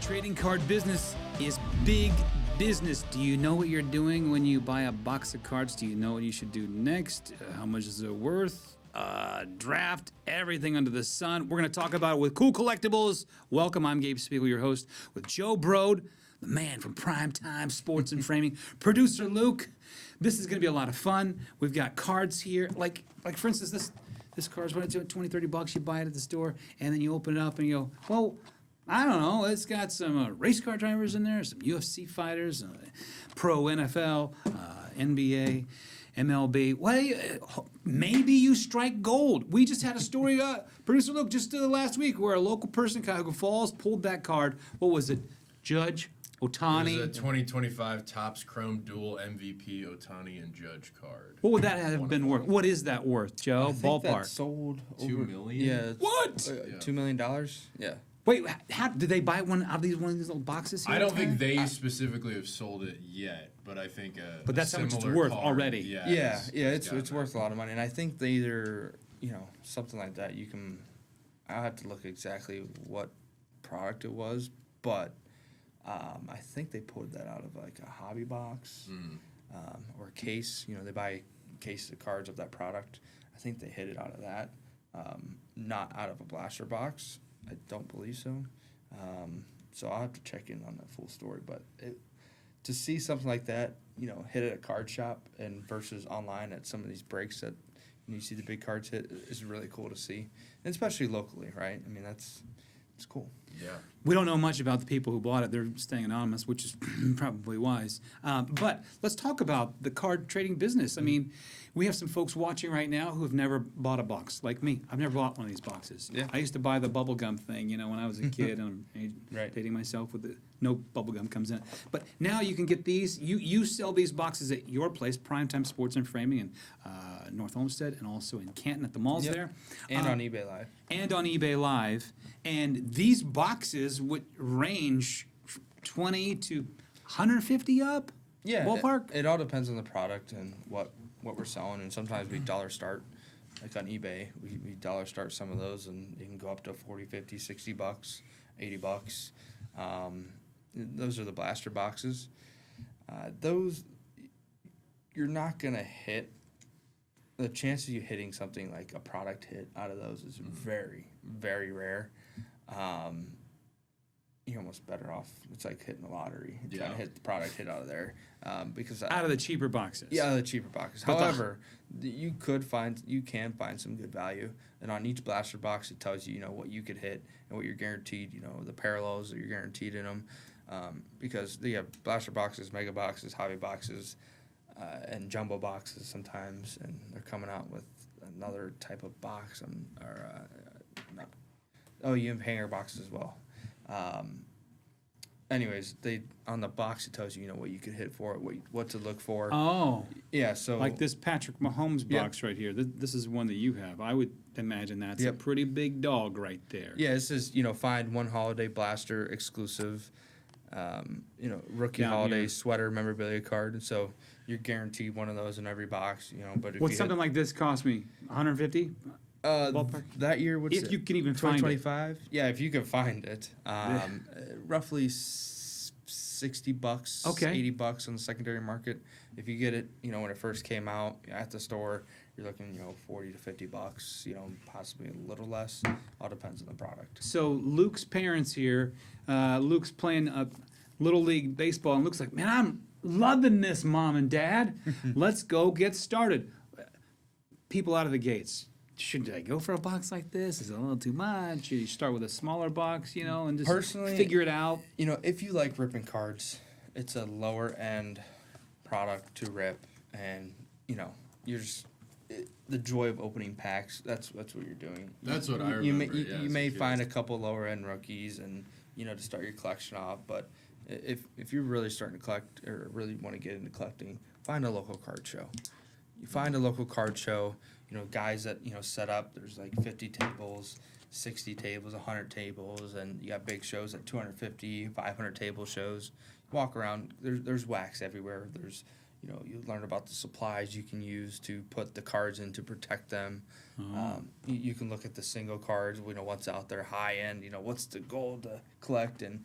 Trading card business is big business. Do you know what you're doing when you buy a box of cards? Do you know what you should do next? How much is it worth? Draft, everything under the sun. We're going to talk about it with Cool Collectibles. Welcome, I'm Gabe Spiegel, your host, with Joe Brode, the man from Primetime Sports and Framing, producer Luke. This is going to be a lot of fun. We've got cards here. Like for instance, this card's what, $20-30. You buy it at the store, and then you open it up and you go, well, I don't know. It's got some race car drivers in there, some UFC fighters, pro NFL, NBA, MLB. Well, maybe you strike gold. We just had a story, producer Luke, just last week where a local person, Cuyahoga Falls, pulled that card. What was it? Judge Ohtani. It was a 2025 Topps Chrome Dual MVP Ohtani and Judge card. What would that have been worth? What is that worth, Joe? I think Ballpark. that sold $2 million? Yeah. What? $2 million? Yeah. Wait, how did they buy one out of one of these little boxes here? I don't think they specifically have sold it yet, but I think But that's a how much it's similar worth card, already. Yeah, it's gotten worth a lot of money, and I think they either something like that. You can, I have to look exactly what product it was, but I think they pulled that out of like a hobby box or a case. They buy a case of cards of that product. I think they hit it out of that, not out of a blaster box. I don't believe so. So I'll have to check in on that full story. But to see something like that, hit at a card shop and versus online at some of these breaks that you see the big cards hit is really cool to see, and especially locally, right? I mean, it's cool. Yeah. We don't know much about the people who bought it. They're staying anonymous, which is probably wise. But let's talk about the card trading business. I mean, we have some folks watching right now who have never bought a box, like me. I've never bought one of these boxes. Yeah. I used to buy the bubble gum thing, when I was a kid, and I'm Right. dating myself with no bubble gum comes in it. But now you can get these. You sell these boxes at your place, Primetime Sports and Framing in North Olmsted, and also in Canton at the malls there. And on eBay Live. And on eBay Live. And these boxes would range 20 to 150 up? Yeah, Ballpark? It all depends on the product and what we're selling, and sometimes we dollar start. Like on eBay, we dollar start some of those, and you can go up to 40, 50, 60 bucks, 80 bucks. Those are the blaster boxes. Those, you're not going to hit. The chances of you hitting something like a product hit out of those is very, very rare. You're almost better off. It's like hitting the lottery, trying to hit the product hit out of there, because Out of the cheaper boxes. yeah, the cheaper boxes. However, you can find some good value, and on each blaster box, it tells you what you could hit and what you're guaranteed. The parallels that you're guaranteed in them, because they have blaster boxes, mega boxes, hobby boxes, and jumbo boxes sometimes, and they're coming out with another type of box, you have hanger boxes as well. Anyways, on the box it tells you what you could hit for it, what to look for. Oh. Yeah, so Like this Patrick Mahomes box right here. This is one that you have. I would imagine that's a pretty big dog right there. Yeah, this is find one holiday blaster exclusive, rookie holiday sweater memorabilia card. And so you're guaranteed one of those in every box. But if What's something like this cost me? 150? Ballpark? That year, If you can even find it. 2025? Yeah, if you can find it. Roughly 60 bucks, Okay. 80 bucks on the secondary market. If you get it, when it first came out at the store, you're looking, 40 to 50 bucks, possibly a little less. All depends on the product. So Luke's parents here, Luke's playing Little League Baseball, and Luke's like, man, I'm loving this, Mom and Dad. Let's go get started. People out of the gates. Should I go for a box like this? Is it a little too much? Should you start with a smaller box, and just Personally, figure it out? If you like ripping cards, it's a lower end product to rip, and you're just the joy of opening packs. That's what you're doing. That's what I remember. remember. You may find a couple lower end rookies, and to start your collection off. But if you're really starting to collect or really want to get into collecting, find a local card show. You find a local card show. Guys that set up. There's like 50 tables, 60 tables, 100 tables, and you got big shows at 250, 500 table shows. You walk around. There's wax everywhere. There's you learn about the supplies you can use to put the cards in to protect them. You can look at the single cards. What's out there high end. What's the goal to collect, and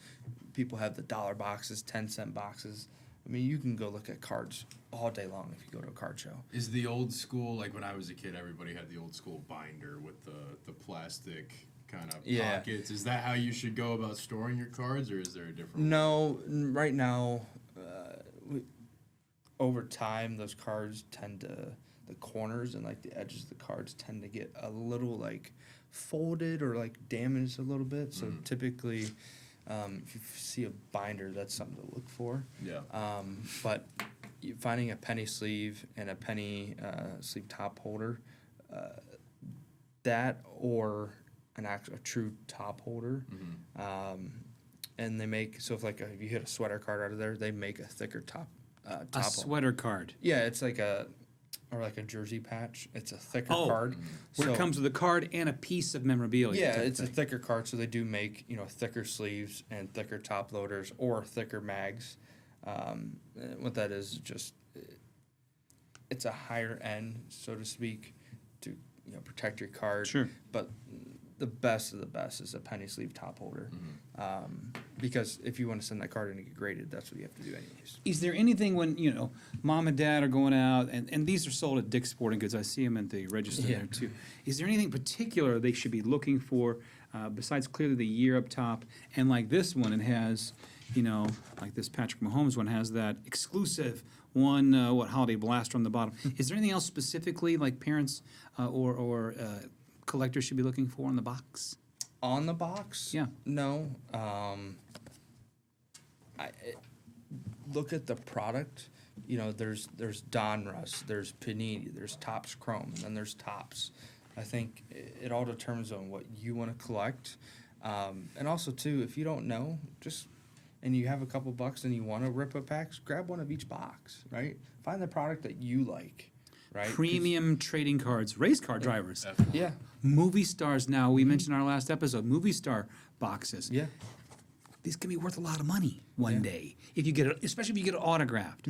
people have the dollar boxes, 10-cent boxes. I mean, you can go look at cards all day long if you go to a card show. Is the old school, like when I was a kid, everybody had the old school binder with the plastic kind of pockets. Is that how you should go about storing your cards, or is there a different way? No, right now, over time, those cards tend to, the corners and like the edges of the cards tend to get a little like folded or like damaged a little bit. So typically, if you see a binder, that's something to look for. Yeah. But finding a penny sleeve and a penny sleeve top holder, that or a true top holder. And they make, so if you hit a sweater card out of there, they make a thicker top A sweater card. Yeah, it's like a jersey patch. It's a thicker card. Where So- it comes with a card and a piece of memorabilia. Yeah, type it's a thing. thicker card, so they do make thicker sleeves and thicker top loaders or thicker mags. What that is just it's a higher end, so to speak, to protect your card. Sure. But the best of the best is a penny sleeve top holder, because if you want to send that card in to get graded, that's what you have to do anyways. Is there anything when, mom and dad are going out, and these are sold at Dick's Sporting Goods, I see them at the register Yeah. there too. Is there anything particular they should be looking for, besides clearly the year up top? And like this one, it has, like this Patrick Mahomes one has that exclusive one, Holiday Blaster on the bottom. Is there anything else specifically like parents or collectors should be looking for in the box? On the box? Yeah. No. Look at the product. There's Donruss, there's Panini, there's Topps Chrome, and then there's Topps. I think it all determines on what you want to collect. And also, too, if you don't know, and you have a couple bucks and you want to rip a packs, grab one of each box, right? Find the product that you like, right? 'Cause- Premium trading cards, race car drivers. Yeah. Movie stars now, we mentioned in our last episode, movie star boxes. Yeah. These can be worth a lot of money one Yeah. day if you get it, especially if you get it autographed.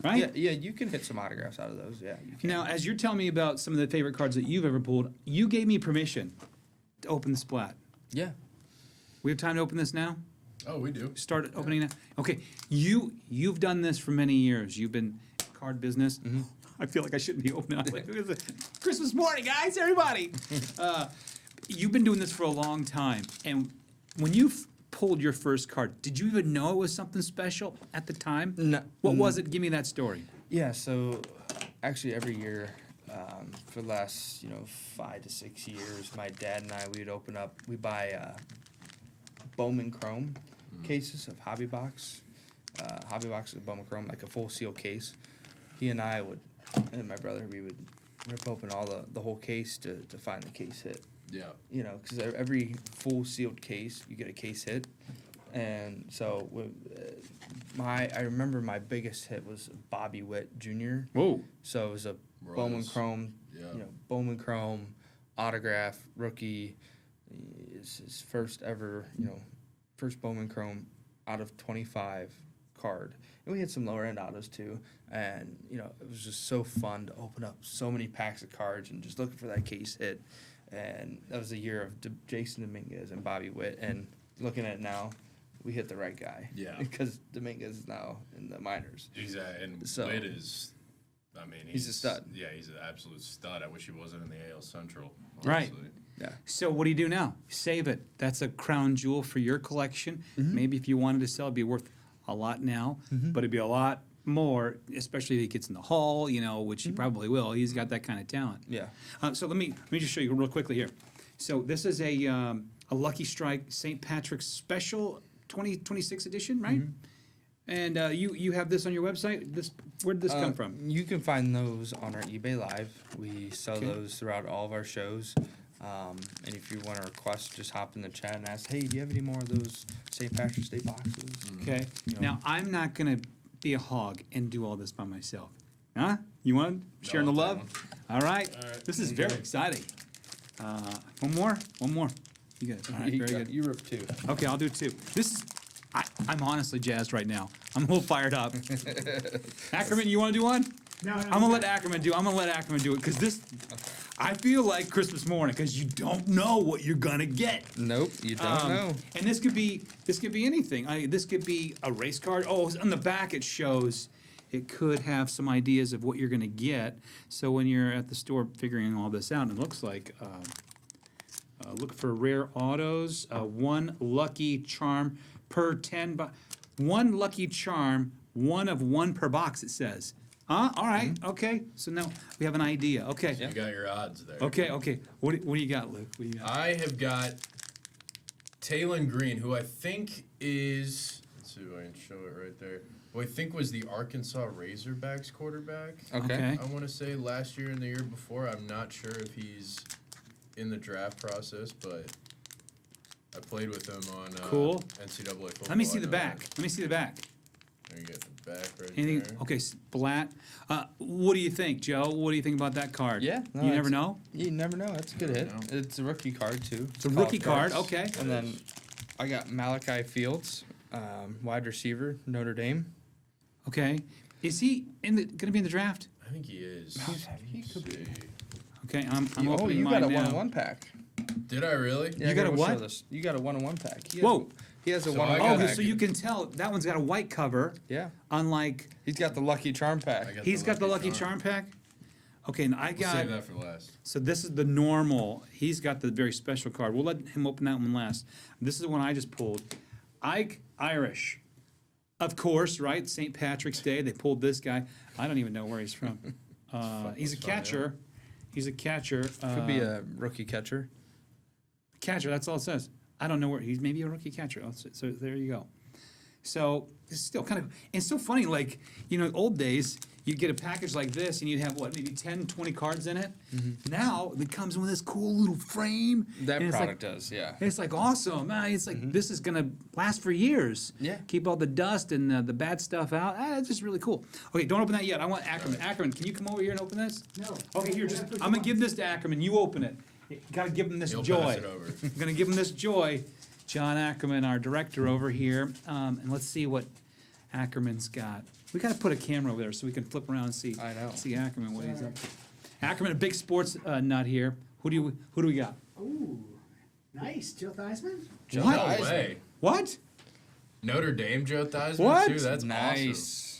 Right? Yeah, you can hit some autographs out of those. Yeah, you can. Now, as you're telling me about some of the favorite cards that you've ever pulled, you gave me permission to open the splat. Yeah. We have time to open this now? Oh, we do. Start opening now? Okay, you've done this for many years. You've been card business. I feel like I shouldn't be opening up like it was a Christmas morning, guys, everybody. You've been doing this for a long time, and when you pulled your first card, did you even know it was something special at the time? No. What was it? Give me that story. Yeah, so actually every year for the last 5 to 6 years, my dad and I we'd buy Bowman Chrome cases of Hobby Box. Hobby Box is Bowman Chrome, like a full seal case. He and I and my brother, we would rip open all the whole case to find the case hit. Yeah. Because every full sealed case, you get a case hit. And so I remember my biggest hit was Bobby Witt Jr. Whoa. So it was a Bowman Rose. Chrome, Yeah. Bowman Chrome autograph rookie. It's his first ever, first Bowman Chrome out of 25 card. And we had some lower end autos too. And, it was just so fun to open up so many packs of cards and just looking for that case hit. And that was the year of Jason Dominguez and Bobby Witt. And looking at it now, we hit the right guy. Yeah. Because Dominguez is now in the minors. Exactly. And So- Witt is, He's a stud. Yeah, he's an absolute stud. I wish he wasn't in the AL Central. Right. honestly. Yeah. So what do you do now? Save it. That's a crown jewel for your collection. Maybe if you wanted to sell, it'd be worth a lot now, but it'd be a lot more, especially if he gets in the hall, which he probably will. He's got that kind of talent. Yeah. So let me just show you real quickly here. So this is a Lucky Strike St. Patrick's Special 2026 edition, right? And you have this on your website. Where did this come from? You can find those on our eBay Live. We sell Okay. those throughout all of our shows. And if you want to request, just hop in the chat and ask, hey, do you have any more of those St. Patrick's Day boxes? Okay. You know. Now I'm not gonna be a hog and do all this by myself. Huh? You want sharing the I'll love? take All right. All right. This is very exciting. One more. You got it. All right. You Very got- good. You rip two. Okay, I'll do two. I'm honestly jazzed right now. I'm a little fired up. Ackerman, you want to do one? No, I'm gonna let Ackerman do it because this. I feel like Christmas morning because you don't know what you're gonna get. Nope, you don't know. And this could be anything. This could be a race card. Oh, on the back it shows. It could have some ideas of what you're gonna get. So when you're at the store figuring all this out, and it looks like look for rare autos. One lucky charm per 10. One lucky charm. 1 of 1 per box. It says. All right. Okay. So now we have an idea. Okay. You got your odds there. Okay. What do you got, Luke? What do you got? I have got Talon Green, who I think is, let's see if I can show it right there, who I think was the Arkansas Razorbacks quarterback. Okay. I want to say last year and the year before. I'm not sure if he's in the draft process, but I played with him on Cool. NCAA football. Let me see I the know back. that. There you see the back. There you get the back right Anything? there. Okay, Splat. What do you think, Joe? What do you think about that card? Yeah, no, you never it's- know. You never know. That's a good hit. Never know. It's a rookie card too. It's a rookie card. Cards. Okay. And then I got Malachi Fields, wide receiver, Notre Dame. Okay. Is he going to be in the draft? I think he is. He could be. Okay, I'm Oh, opening you mine got a now. 1-on-1 pack. Did I really? Yeah, You got here, a we'll show what? this. You got a 1-on-1 pack. Whoa. He has a So 1-on-1 I got Oh, pack. so you can tell that one's got a white cover, Yeah. unlike He's got the lucky charm pack. he's got the Lucky Charm pack. Okay, and I We'll got. save that for last. So this is the normal. He's got the very special card. We'll let him open that one last. This is the one I just pulled. Ike Irish. Of course, right? St. Patrick's Day. They pulled this guy. I don't even know where he's from. He's a let's find catcher. He's a catcher. Could be a rookie catcher. Catcher, that's all it says. I don't know where he's maybe a rookie catcher. So there you go. So it's still kind of, and it's so funny, like, old days, you'd get a package like this and you'd have what, maybe 10, 20 cards in it. Now it comes with this cool little frame. That and it's product like, does, yeah. it's like awesome. It's like this is gonna last for years. Yeah. Keep all the dust and the bad stuff out. It's just really cool. Okay, don't open that yet. I want Ackerman. Ackerman, can you come over here and open this? No. Okay, here, I'm gonna give this to Ackerman. You open it. You gotta give him this He'll joy. pass it over. I'm gonna give him this joy. John Ackerman, our director over here, and let's see what Ackerman's got. We gotta put a camera over there so we can flip around and see. I know. See Ackerman what he's up to. Ackerman, a big sports nut here. Who do we got? Ooh, nice. Joe Theismann? Joe What? No Theismann. way. What? Notre Dame Joe Theismann What? too. That's awesome. Nice.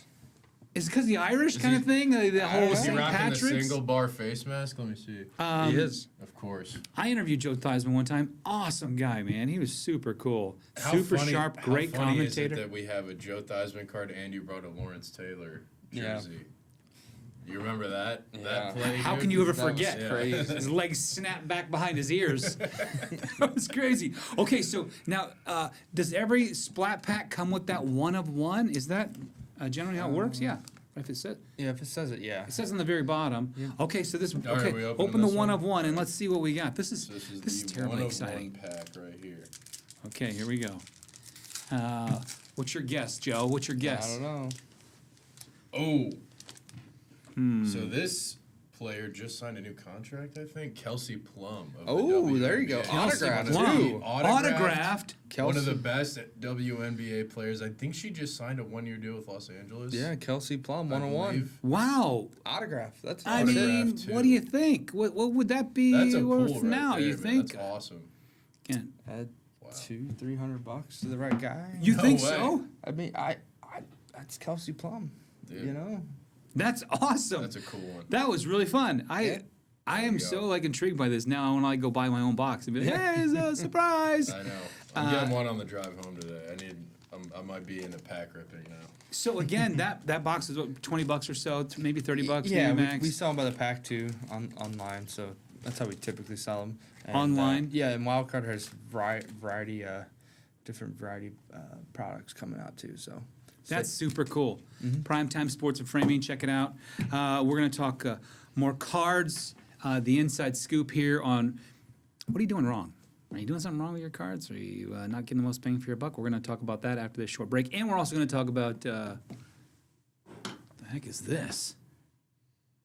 Is it because the Irish kind he- of thing? The whole know. Is he St. rocking the Patrick's? single bar face mask? Let me see. He is. Of course. I interviewed Joe Theismann one time. Awesome guy, man. He was super cool. How Super funny- sharp, how great funny is it commentator. that we have a Joe Theismann card and you brought a Lawrence Taylor Yeah. jersey? You remember that? Yeah. That play? How dude? can you ever That was forget? crazy. His legs snapped back behind his ears. That was crazy. Okay, so now, does every splat pack come with that 1 of 1? Is that generally how it works? Yeah. If it says Yeah, if it says it, yeah. it says on the very bottom. Okay, so this. right, Okay, we open open the this 1 one? of 1 and let's see what we got. This is This is the terribly 1 of exciting. 1 pack right here. Okay, here we go. What's your guess, Joe? What's your I guess? don't know. Oh. Hmm. So this player just signed a new contract, I think. Kelsey Plum. Of the Oh, there you go. WNBA. Kelsey Autographed, Plum. too. Autographed. One of Kelsey. the best WNBA players. I think she just signed a 1-year deal with Los Angeles. Yeah, Kelsey Plum, I 101. believe. Wow. Autograph. That's I nice. mean, Autographed, what too. do you think? What would that be That's a worth pool right now? there, You man. think? That's awesome. Yeah. Add Wow. $200-300 to the right guy. You No think way. so? I mean, I that's Kelsey Plum. Dude. You know. That's awesome. That's a cool one. That was really fun. Yeah. I There am you go. so intrigued by this. Now I want to go buy my own box and be like, hey, it's a surprise. I know. I'm getting one on the drive home today. I might be into pack ripping now. So again, that box is what, $20 or so, maybe $30 Yeah, maybe we, max. we sell them by the pack too online, so that's how we typically sell them. And, Online? yeah, and Wildcard has different variety products coming out too. So That's super cool. Mm-hmm. Primetime Sports and Framing, check it out. We're going to talk more cards, the inside scoop here on what are you doing wrong? Are you doing something wrong with your cards? Are you not getting the most bang for your buck? We're going to talk about that after this short break. And we're also going to talk about what the heck is this?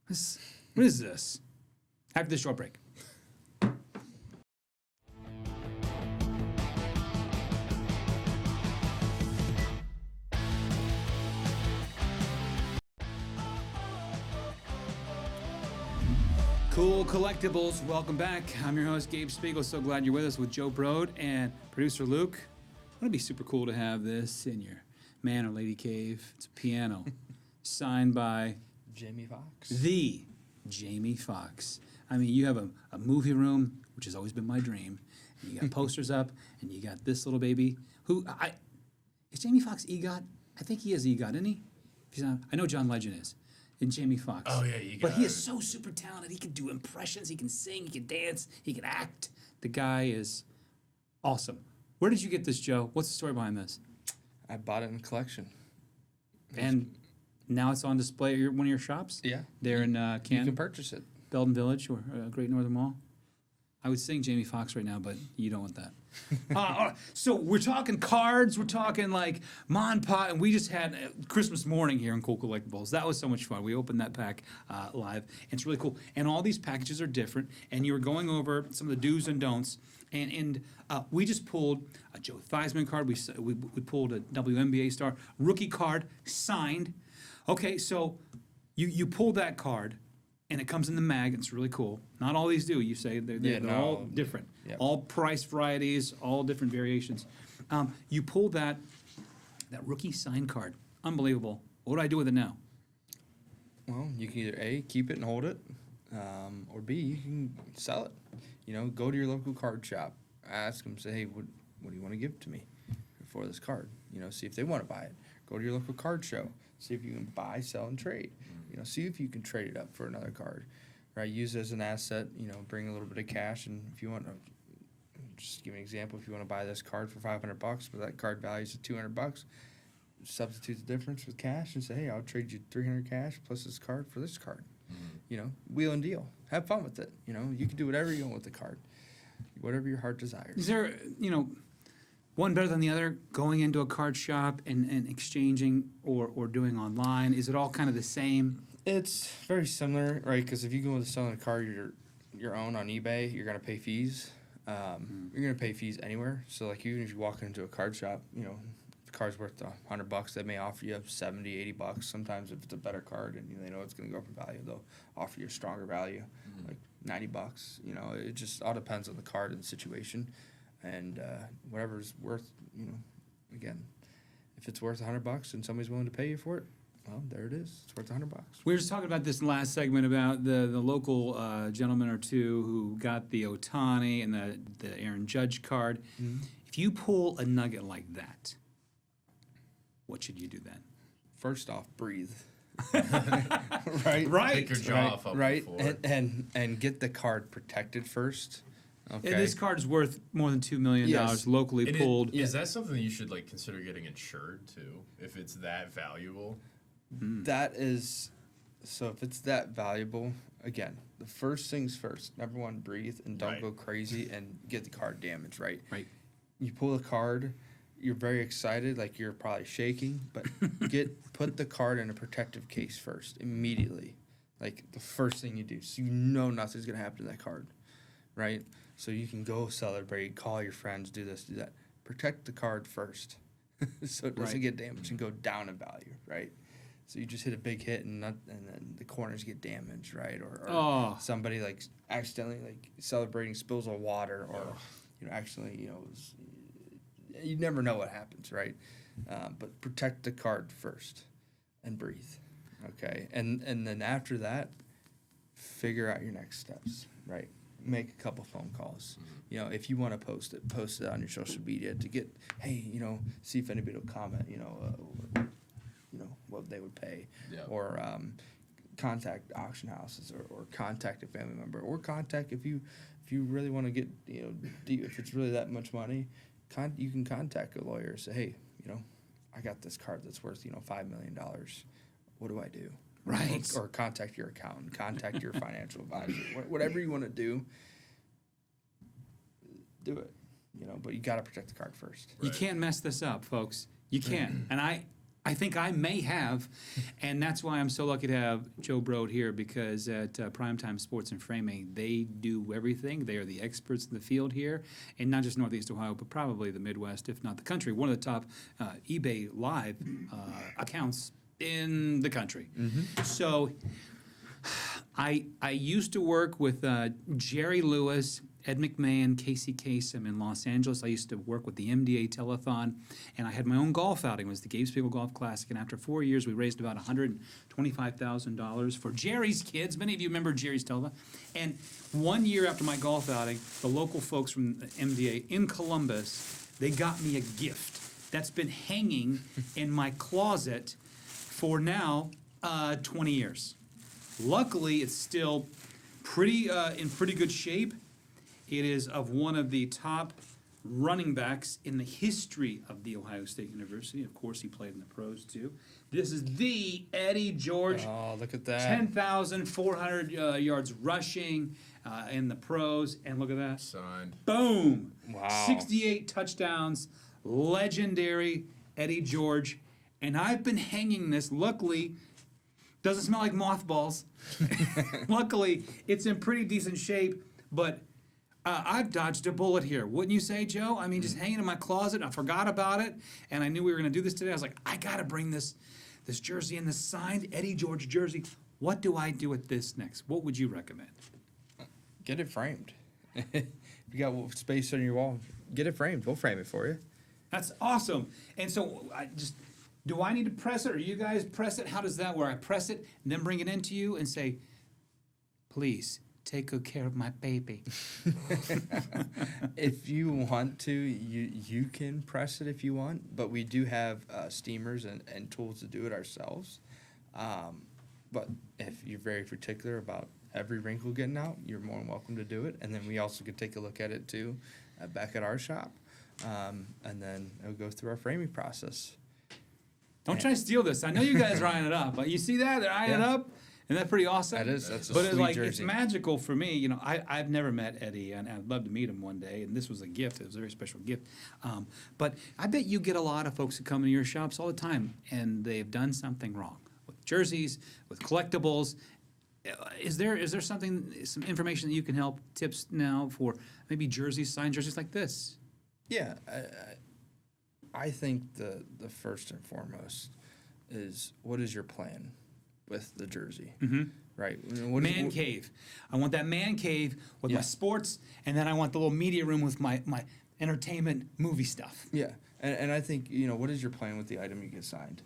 What is this? After this short break. Cool Collectibles, welcome back. I'm your host, Gabe Spiegel. So glad you're with us with Joe Brode and producer Luke. It'd be super cool to have this in your man or lady cave. It's a piano signed by Jamie Foxx. the Jamie Foxx. I mean, you have a movie room, which has always been my dream. And you got posters up, and you got this little baby. Is Jamie Foxx EGOT? I think he is EGOT, isn't he? If he's not, I know John Legend is. And Jamie Foxx. Oh, yeah, EGOT. But he is so super talented. He can do impressions. He can sing. He can dance. He can act. The guy is awesome. Where did you get this, Joe? What's the story behind this? I bought it in a collection. And now it's on display at one of your shops? Yeah. There in You Canton? can purchase it. Belden Village or Great Northern Mall. I would sing Jamie Foxx right now, but you don't want that. All right. So we're talking cards, we're talking like Mon Pa, and we just had Christmas morning here in Cool Collectibles. That was so much fun. We opened that pack live, and it's really cool. And all these packages are different, and you were going over some of the do's and don'ts. And we just pulled a Joe Theismann card. We pulled a WNBA star rookie card signed. Okay, so you pull that card. And it comes in the mag. It's really cool. Not all these do. You say they're all different. Yep. All price varieties, all different variations. You pull that rookie sign card. Unbelievable. What do I do with it now? Well, you can either A, keep it and hold it, or B, you can sell it. You know, go to your local card shop, ask them, say, hey, what do you want to give to me for this card? You know, see if they want to buy it. Go to your local card show, see if you can buy, sell, and trade. You know, see if you can trade it up for another card, right? Use it as an asset. You know, bring a little bit of cash, and if you want to, just give an example. If you want to buy this card for $500, but that card values at $200, substitute the difference with cash and say, hey, I'll trade you $300 cash plus this card for this card. You know, wheel and deal. Have fun with it. You know, you can do whatever you want with the card, whatever your heart desires. Is there, one better than the other, going into a card shop and exchanging or doing online? Is it all kind of the same? It's very similar, right? Because if you go with selling a car your own on eBay, you're going to pay fees. You're going to pay fees anywhere. So, like, even if you walk into a card shop, you know, the card's worth $100, they may offer you $70, $80. Sometimes if it's a better card and they know it's going to go up in value, they'll offer you a stronger value, like $90. You know, it just all depends on the card and the situation. And whatever's worth, you know, again, if it's worth $100 and somebody's willing to pay you for it, well, there it is. It's worth $100. We were just talking about this last segment about the local gentleman or two who got the Otani and the Aaron Judge card. Mm-hmm. If you pull a nugget like that, what should you do then? First off, breathe. Right. Take your jaw off right. before. And get the card protected first. Okay. And this card is worth more than $2 million Yes. locally And pulled. Is that something that you should like consider getting insured too, if it's that valuable? That is, so if it's that valuable, again, the first things first. Number one, breathe and don't Right. go crazy and get the card damaged, right? Right. You pull the card, you're very excited, like you're probably shaking, but put the card in a protective case first, immediately. Like the first thing you do, so you know nothing's gonna happen to that card, right? So you can go celebrate, call your friends, do this, do that. Protect the card first, so it doesn't Right. get damaged and go down in value, right? So you just hit a big hit and then the corners get damaged, right? Or somebody like accidentally like celebrating spills of water, or accidentally you never know what happens, right? But protect the card first and breathe, okay? And then after that, figure out your next steps, right? Make a couple phone calls. You know, if you want to post it on your social media to get, hey, see if anybody will comment, what they would pay, or contact auction houses, or contact a family member, or contact if you really want to get, if it's really that much money, you can contact a lawyer. Say, hey, I got this card that's worth $5 million. What do I do? Right. Or contact your accountant, contact your financial advisor, whatever you want to do it. But you got to protect the card first. You can't mess this up, folks. You can't. And I think I may have, and that's why I'm so lucky to have Joe Brode here, because at Primetime Sports and Framing, they do everything. They are the experts in the field here, and not just Northeast Ohio, but probably the Midwest, if not the country. One of the top eBay Live accounts in the country. So I used to work with Jerry Lewis, Ed McMahon, Casey Kasem in Los Angeles. I used to work with the MDA Telethon, and I had my own golf outing. It was the Gabe Spiegel Golf Classic, and after 4 years, we raised about $125,000 for Jerry's kids. Many of you remember Jerry's Telethon. And 1 year after my golf outing, the local folks from the MDA in Columbus, they got me a gift that's been hanging in my closet for now 20 years. Luckily, it's still pretty in pretty good shape. It is of one of the top running backs in the history of the Ohio State University. Of course, he played in the pros too. This is the Eddie George. Oh, look at that. 10,400 yards rushing in the pros. And look at that. Signed. Boom. Wow. 68 touchdowns. Legendary Eddie George. And I've been hanging this. Luckily, doesn't smell like mothballs. Luckily, it's in pretty decent shape. But I've dodged a bullet here. Wouldn't you say, Joe? I mean, just hanging in my closet. I forgot about it. And I knew we were going to do this today. I was like, I got to bring this jersey in, this signed Eddie George jersey. What do I do with this next? What would you recommend? Get it framed. If you got space on your wall, get it framed. We'll frame it for you. That's awesome. And so do I need to press it or you guys press it? How does that work? I press it and then bring it into you and say, please take good care of my baby. If you want to, you can press it if you want, but we do have steamers and tools to do it ourselves. But if you're very particular about every wrinkle getting out, you're more than welcome to do it. And then we also could take a look at it too back at our shop. And then it'll go through our framing process. Don't try to steal this. I know you guys are eyeing it up, but you see that? They're eyeing it up. Isn't that pretty awesome? That's a but sweet it's like jersey. It's magical for me. You know, I've never met Eddie, and I'd love to meet him one day. And this was a gift. It was a very special gift. But I bet you get a lot of folks who come into your shops all the time, and they've done something wrong with jerseys, with collectibles. Is there something, some information that you can help, tips now for maybe jerseys, signed jerseys like this? Yeah, I think the first and foremost is, what is your plan with the jersey? Mm-hmm. Right. Man cave. I want that man cave with my sports, and then I want the little media room with my entertainment movie stuff. Yeah, and I think, what is your plan with the item you get signed?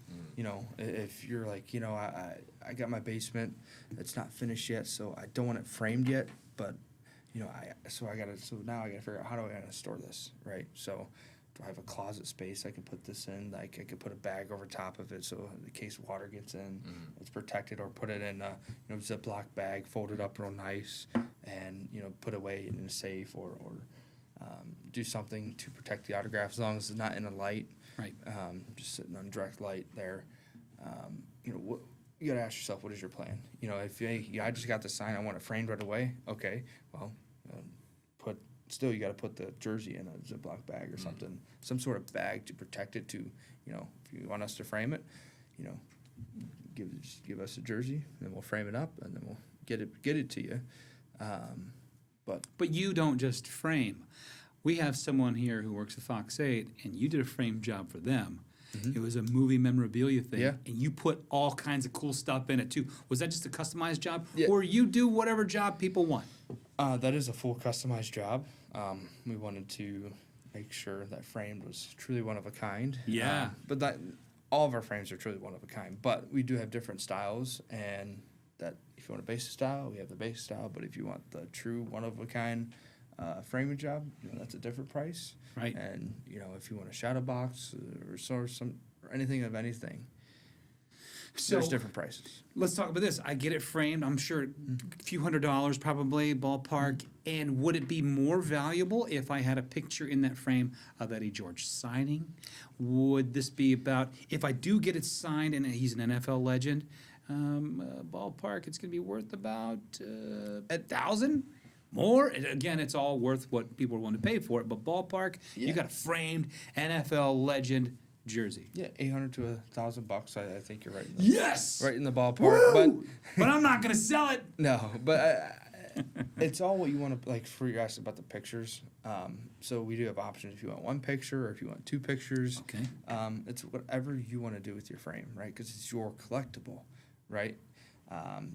If you're like, I got my basement, it's not finished yet, so I don't want it framed yet, but now I gotta figure out how do I gotta store this, right? So do I have a closet space I can put this in? Like I could put a bag over top of it so in case water gets in, it's protected, or put it in a Ziploc bag, fold it up real nice, and put away in a safe, or do something to protect the autograph as long as it's not in a light, Right. Just sitting on direct light there. What you gotta ask yourself, what is your plan? If I just got the sign, I want it framed right away. Okay, well, you got to put the jersey in a Ziploc bag or something, some sort of bag to protect it. To if you want us to frame it, give us a jersey, and then we'll frame it up, and then we'll get it to you. But you don't just frame. We have someone here who works at Fox 8, and you did a frame job for them. Mm-hmm. It was a movie memorabilia thing, and you put all kinds of cool stuff in it too. Was that just a customized job, or you do whatever job people want? That is a full customized job. We wanted to make sure that framed was truly one of a kind. Yeah. But all of our frames are truly one of a kind. But we do have different styles, and that if you want a basic style, we have the basic style. But if you want the true one of a kind framing job, that's a different price. Right. And if you want a shadow box or anything of anything, so there's different prices. Let's talk about this. I get it framed. I'm sure a few $100s probably, ballpark. And would it be more valuable if I had a picture in that frame of Eddie George signing? Would this be about, if I do get it signed and he's an NFL legend, ballpark, it's going to be worth about $1,000? More? Again, it's all worth what people are willing to pay for it. But ballpark, you got a framed NFL legend jersey. Yeah, $800 to $1,000. I think you're right. Yes. Right in the ballpark. But I'm not going to sell it. No, but it's all what you want to, like, for you asked about the pictures. So we do have options if you want one picture or if you want two pictures. Okay. It's whatever you want to do with your frame, right? Because it's your collectible, right?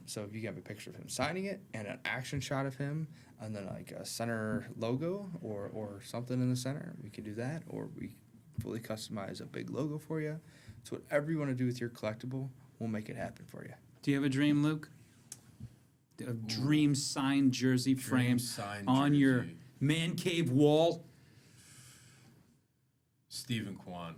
So if you have a picture of him signing it and an action shot of him, and then like a center logo or something in the center, we can do that. Or we fully customize a big logo for you. So whatever you want to do with your collectible, we'll make it happen for you. Do you have a dream, Luke? A dream signed jersey frame on your man cave wall? Stephen Kwan.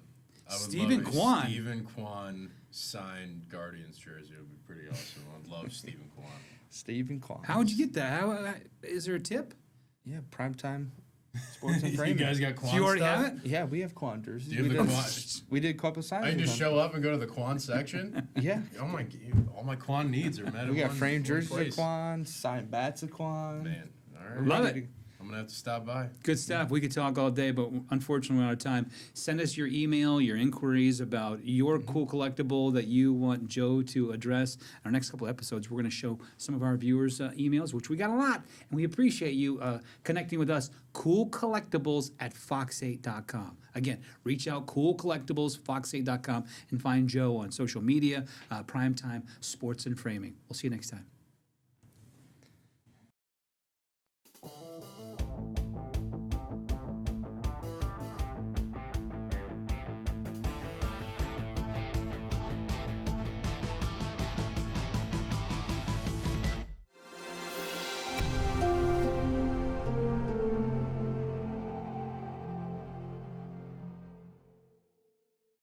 I would Stephen love Kwan? a Stephen Kwan signed Guardians jersey. It would be pretty awesome. I'd love Stephen Kwan. Stephen Kwan. How would you get that? How, is there a tip? Yeah, primetime sports and You framing. guys got Kwan Do you already stuff? have it? Yeah, we have Kwan jerseys. Do you have we, the did, Kwan? we did a couple signings. I can just with them. show up and go to the Kwan section? Yeah. Oh my, all my Kwan needs are met at We got one framed jerseys place. of Kwan, signed bats of Kwan. Man, all right. Love it. I'm going to have to stop by. Good stuff. We could talk all day, but unfortunately we're out of time. Send us your email, your inquiries about your cool collectible that you want Joe to address. In our next couple episodes, we're going to show some of our viewers' emails, which we got a lot, and we appreciate you connecting with us. coolcollectibles@fox8.com. Again, reach out, coolcollectibles@fox8.com, and find Joe on social media, Primetime Sports and Framing. We'll see you next time.